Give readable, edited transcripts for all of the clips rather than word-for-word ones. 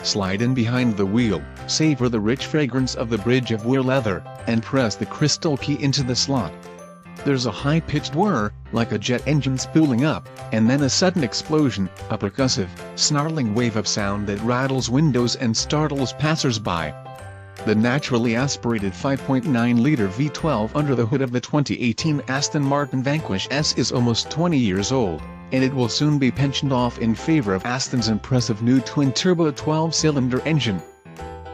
Slide in behind the wheel, savor the rich fragrance of the Bridge of Weir leather, and press the crystal key into the slot. There's a high-pitched whirr, like a jet engine spooling up, and then a sudden explosion, a percussive, snarling wave of sound that rattles windows and startles passersby. The naturally aspirated 5.9-liter V12 under the hood of the 2018 Aston Martin Vanquish S is almost 20 years old, and it will soon be pensioned off in favor of Aston's impressive new twin-turbo 12-cylinder engine.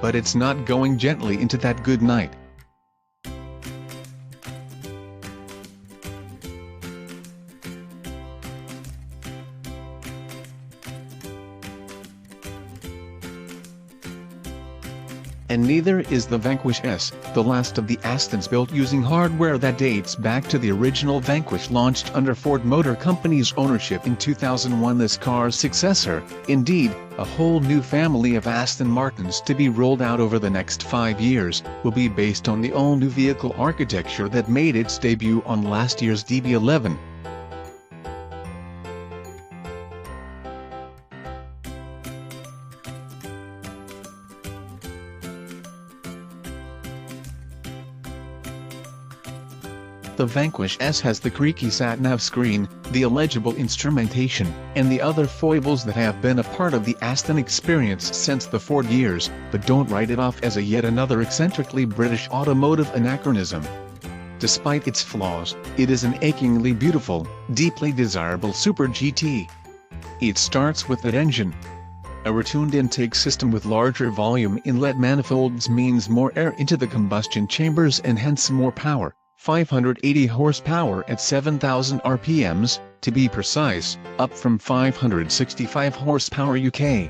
But it's not going gently into that good night. And neither is the Vanquish S, the last of the Astons built using hardware that dates back to the original Vanquish launched under Ford Motor Company's ownership in 2001. This car's successor, indeed, a whole new family of Aston Martins to be rolled out over the next 5 years, will be based on the all-new vehicle architecture that made its debut on last year's DB11. The Vanquish S has the creaky sat-nav screen, the illegible instrumentation, and the other foibles that have been a part of the Aston experience since the Ford years, but don't write it off as a yet another eccentrically British automotive anachronism. Despite its flaws, it is an achingly beautiful, deeply desirable Super GT. It starts with that engine. A retuned intake system with larger volume inlet manifolds means more air into the combustion chambers and hence more power. 580 horsepower at 7,000 RPMs, to be precise, up from 565 horsepower UK.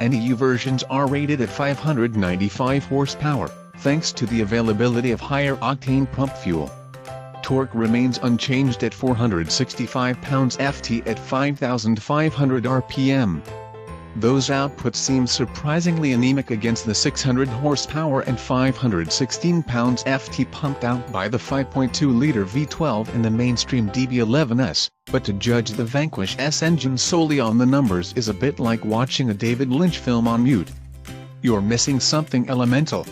And EU versions are rated at 595 horsepower, thanks to the availability of higher octane pump fuel. Torque remains unchanged at 465 pounds-ft at 5,500 RPM. Those outputs seem surprisingly anemic against the 600 horsepower and 516 pounds-ft pumped out by the 5.2-liter V12 and the mainstream DB11S, but to judge the Vanquish S engine solely on the numbers is a bit like watching a David Lynch film on mute. You're missing something elemental.